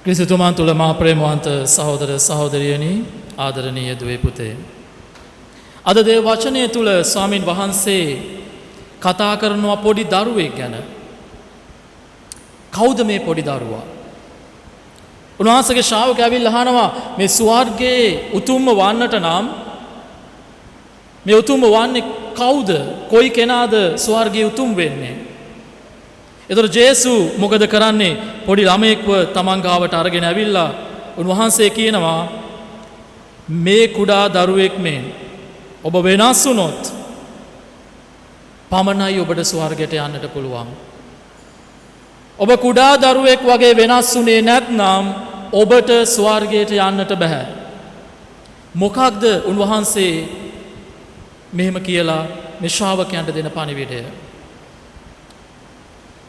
ක්‍රිස්තුතුමන් තුළ මා ප්‍රේමවන්ත සහෝදර සහෝදරියනි ආදරණීය දුවේ පුතේ. අද දේව වචනය තුළ ස්වාමින් වහන්සේ කතා කරනවා පොඩි දරුවෙක් ගැන. කවුද මේ පොඩි දරුවා? උන්වහන්සේගේ ශ්‍රාවකයෝ ඇවිල්ලා අහනවා මේ ස්වර්ගයේ උතුම්ම වන්නට නම් මේ උතුම්ම වන්නේ කවුද? කොයි කෙනාද ස්වර්ගයේ උතුම් වෙන්නේ? එතකොට ජේසු මොකද කරන්නේ? පොඩි ළමයෙක්ව තමන් ගාවට අරගෙන ඇවිල්ලා උන්වහන්සේ කියනවා මේ කුඩා දරුවෙක් මෙන් ඔබ වෙනස් වුණොත් පමණයි ඔබට ස්වර්ගයට යන්නට පුළුවන්. ඔබ කුඩා දරුවෙක් වගේ වෙනස් වුණේ නැත්නම් ඔබට ස්වර්ගයට යන්නට බෑ. මොකක්ද උන්වහන්සේ මෙහෙම කියලා මේ ශ්‍රාවකයන්ට දෙන පණිවිඩය?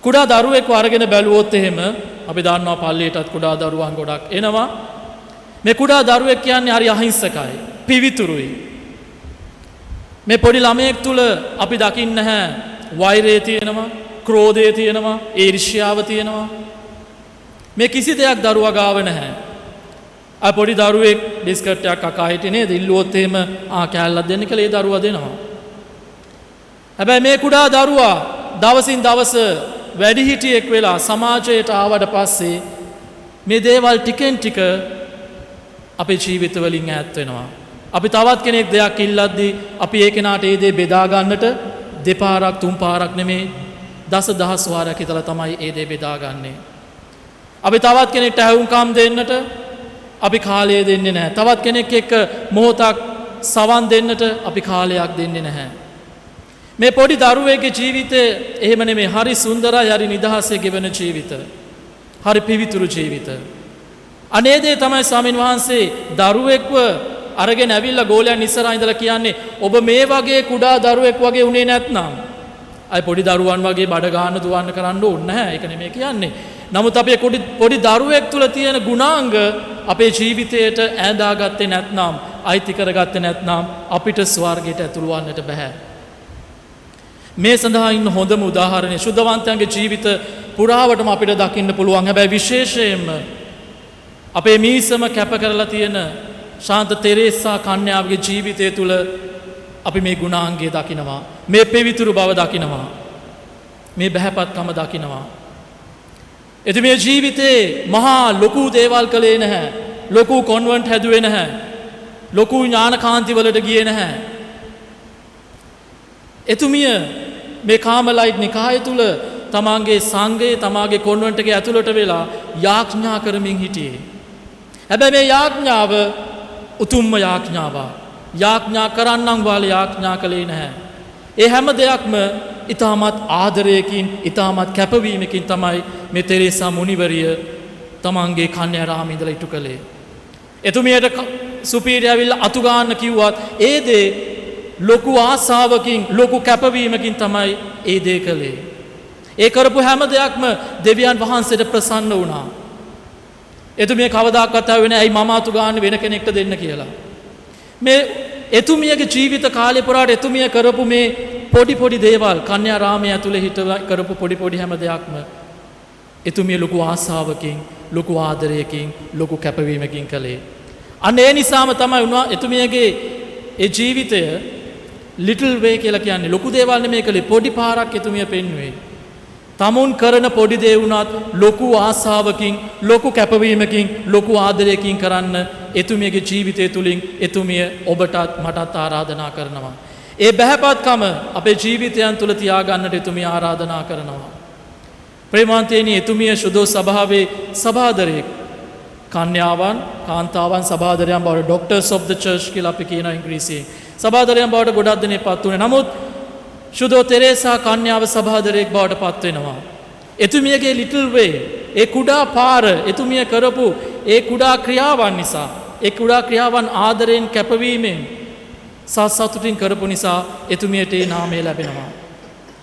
කුඩා දරුවෙක් අරගෙන බැලුවොත් එහෙම අපි දන්නවා පල්ලියටත් කුඩා දරුවන් ගොඩක් එනවා. මේ කුඩා දරුවෙක් කියන්නේ හරි අහිංසකයි, පිවිතුරුයි. මේ පොඩි ළමයෙක් තුල අපි දකින්නේ නැහැ වෛරය තියෙනවා, ක්‍රෝධය තියෙනවා, ඊර්ෂ්‍යාව තියෙනවා. මේ කිසි දෙයක් දරුවා ගාව නැහැ. ආ පොඩි දරුවෙක් බිස්කට් එකක් කකා හිටියේ නේද? ඉල්ලුවොත් එහෙම කෑල්ලක් දෙන්න කියලා ඒ දරුවා දෙනවා. හැබැයි මේ කුඩා දරුවා දවසින් දවස වැඩිහිටියෙක් වෙලා සමාජයට ආවට පස්සේ මේ දේවල් ටිකෙන් ටික අපේ ජීවිතවලින් ඈත් වෙනවා. අපි තවත් කෙනෙක් දෙයක් ඉල්ලද්දී අපි ඒ කෙනාට ඒ දේ බෙදා ගන්නට දෙපාරක් තුන් පාරක් නෙමේ දසදහස් වාරයක් හිතලා තමයි ඒ දේ බෙදාගන්නේ. අපි තවත් කෙනෙක්ට ඇහුම්කම් දෙන්නට අපි කාලය දෙන්නේ නැහැ. තවත් කෙනෙක් එක්ක මොහොතක් සවන් දෙන්නට අපි කාලයක් දෙන්නේ නැහැ. මේ පොඩි දරුවෙක්ගේ ජීවිතය එහෙම නෙමෙයි. හරි සුන්දරයි, හරි නිදහසේ ගෙවන ජීවිත. හරි පිවිතුරු ජීවිත. අනේ දේ තමයි ස්වාමින් වහන්සේ දරුවෙක්ව අරගෙන ඇවිල්ලා ගෝලයන් ඉස්සරහා ඉඳලා කියන්නේ ඔබ මේ වගේ කුඩා දරුවෙක් වගේ උනේ නැත්නම් අය පොඩි දරුවන් වගේ බඩ ගන්න දුවන්න කරන්න ඕනේ නැහැ. ඒක නෙමෙයි කියන්නේ. නමුත් අපේ පොඩි දරුවෙක් තුල තියෙන ගුණාංග අපේ ජීවිතයට ඈඳාගත්තේ නැත්නම්, අයිති කරගත්තේ නැත්නම් අපිට ස්වර්ගයට ඇතුළු වන්නට බෑ. මේ සඳහා ඉන්න හොඳම උදාහරණය ශුද්ධවන්තයන්ගේ ජීවිත පුරාවටම අපිට දකින්න පුළුවන්. හැබැයි විශේෂයෙන්ම අපේ මීසම කැප කරලා තියෙන ශාන්ත තෙරේසා කන්‍යාවගේ ජීවිතය තුළ අපි මේ ගුණාංගය දකිනවා. මේ පෙවිතුරු බව දකිනවා. මේ බහැපත්කම දකිනවා. එති මේ ජීවිතේ මහා ලොකු දේවල් කළේ නැහැ. ලොකු කොන්වන්ට් හැදුවේ නැහැ. ලොකු ඥානකාන්ති වලට ගියේ නැහැ. එතුමිය මේ කාමලයිට් නිකාය තුල තමාගේ සංඝයේ තමාගේ කොන්වන්ට් එකේ ඇතුළට වෙලා යාඥා කරමින් හිටියේ. හැබැයි මේ යාඥාව උතුම්ම යාඥාවක්. යාඥා කරන්නම් වාල යාඥා කළේ නැහැ. ඒ හැම දෙයක්ම ඊටමත් ආදරයකින්, ඊටමත් කැපවීමකින් තමයි මේ තෙරේසා මුනිවරිය තමන්ගේ කන්‍යාරාමයේ ඉඳලා ඉටු කළේ. එතුමියට සුපීරිය ඇවිල්ලා අතු ගන්න කිව්වත් ඒ දේ ලොකු ආසාවකින්, ලොකු කැපවීමකින් තමයි ඒ දේ කළේ. ඒ කරපු හැම දෙයක්ම දෙවියන් වහන්සේට ප්‍රසන්න වුණා. එතුමිය කවදාකවත් ආවේ නැහැ ඇයි මම අතු ගන්න වෙන කෙනෙක්ට දෙන්න කියලා. මේ එතුමියගේ ජීවිත කාලේ පුරාට එතුමිය කරපු මේ පොඩි දේවල්, කන්‍යාරාමයේ ඇතුලේ හිටලා කරපු පොඩි හැම දෙයක්ම එතුමිය ලොකු ආසාවකින්, ලොකු ආදරයකින්, ලොකු කැපවීමකින් කළේ. අන්න ඒ නිසාම තමයි එතුමියගේ ඒ ජීවිතය ලිටල් වේ කියලා කියන්නේ. ලොකු දේවල් නෙමෙයි කළේ, පොඩි පාරක් එතුමිය පෙන්වුවේ. තමුන් කරන පොඩි දේ වුණත් ලොකු ආසාවකින්, ලොකු කැපවීමකින්, ලොකු ආදරයකින් කරන්න එතුමියගේ ජීවිතය තුලින් එතුමිය ඔබටත් මටත් ආරාධනා කරනවා. ඒ බහැපත්කම අපේ ජීවිතයන් තුල තියාගන්නට එතුමිය ආරාධනා කරනවා. ප්‍රේමාන්තේනි, එතුමිය සුදෝ සභාවේ සභාදරයෙක්. කන්‍යාවන්, කාන්තාවන් සභාදරයන් බවට ඩොක්ටර්ස් ඔෆ් ද චර්ච් කියලා අපි කියන ඉංග්‍රීසියෙන් සභාදරයන් බවට ගොඩක් දෙනෙක් පත් වුණේ. නමුත් ශුද්ධෝ තෙරේසා කන්‍යාව සභාදරයෙක් බවට පත් වෙනවා. එතුමියගේ ලිටල් වේ, ඒ කුඩා පාර, එතුමිය කරපු ඒ කුඩා ක්‍රියාවන් නිසා, ඒ කුඩා ක්‍රියාවන් ආදරයෙන් කැපවීමෙන් සතුටින් කරපු නිසා එතුමියට ඒ නාමය ලැබෙනවා.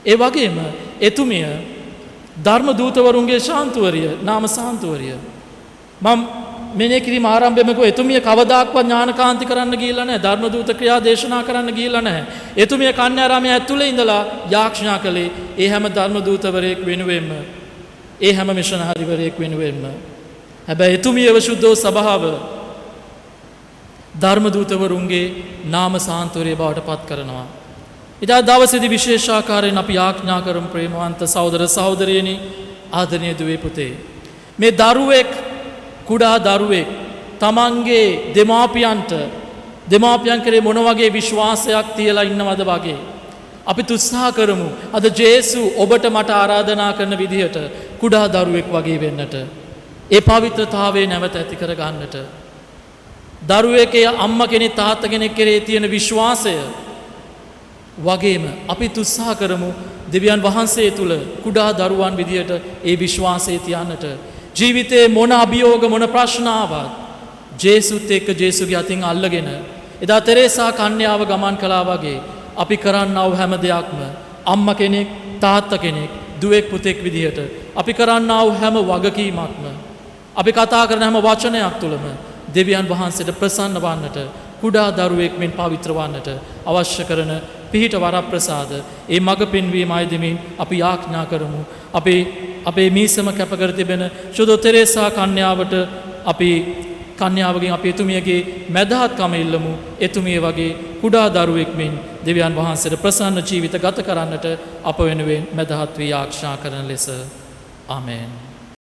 ඒ වගේම එතුමිය ධර්ම දූතවරුන්ගේ ශාන්තුවරිය, නාම සාන්තුවරිය. මම මෙනේ කිරීම ආරම්භයේම කිව්වා එතුමිය කවදාක්වත් ඥානකාන්ති කරන්න ගිහිල්ලා නැහැ. ධර්ම දූත ක්‍රියා දේශනා කරන්න ගිහිල්ලා නැහැ. එතුමිය කන්‍යාරාමයේ ඇතුලේ ඉඳලා යාඥා කළේ ඒ හැම ධර්ම දූතවරයෙක් වෙනුවෙන්ම, ඒ හැම මිෂනරිවරයෙක් වෙනුවෙන්ම. හැබැයි එතුමියව සුද්ධෝ සභාව ධර්මදූතවරුන්ගේ නාම සාන්තුවරය බවට පත් කරනවා. ඉදා දවසේදී විශේෂාකාරයෙන් අපි ආඥා කරමු ප්‍රේමවන්ත සහෝදර සහෝදරියනි ආදරණීය දුවේ පුතේ. මේ දරුවෙක් කුඩා දරුවෙක් තමන්ගේ දෙමාපියන් කරේ මොන වගේ විශ්වාසයක් තියලා ඉන්නවද වගේ අපි උත්සාහ කරමු අද ජේසු ඔබට මට ආරාධනා කරන විදිහට කුඩා දරුවෙක් වගේ වෙන්නට. ඒ පවිත්‍රතාවය නැවත ඇති කර ගන්නට. දරුවෙකේ අම්මා කෙනෙක් තාත්තා කෙනෙක් කෙරේ තියෙන විශ්වාසය වගේම අපි උත්සාහ කරමු දෙවියන් වහන්සේ තුල කුඩා දරුවන් විදියට ඒ විශ්වාසය තියන්නට. ජීවිතේ මොන අභියෝග මොන ප්‍රශ්න ආවත් ජේසුත් එක්ක ජේසුගේ අතින් අල්ලගෙන එදා තෙරේසා කන්‍යාව ගමන් කළා වගේ අපි කරන්නව හැම දෙයක්ම අම්මා කෙනෙක් තාත්තා කෙනෙක් දුවෙක් පුතෙක් විදියට අපි කරන්නව හැම වගකීමක්ම අපි කතා කරන හැම වචනයක් තුළම දෙවියන් වහන්සේට ප්‍රසන්න වන්නට කුඩා දරුවෙක් මෙන් පවිත්‍ර වන්නට අවශ්‍ය කරන පිහිට වරප්‍රසාද ඒ මඟ පෙන්වීම අයදමින් අපි යාඥා කරමු. අපේ මීසම කැප කර තිබෙන ශුද්ධ තෙරේසා කන්‍යාවට අපි කන්‍යාවගෙන් අපි එතුමියගේ මැදහත්කම ඉල්ලමු. එතුමිය වගේ කුඩා දරුවෙක් මෙන් දෙවියන් වහන්සේට ප්‍රසන්න ජීවිත ගත කරන්නට අප වෙනුවෙන් මැදහත් වී ආඥා කරන ලෙස. ආමේන්.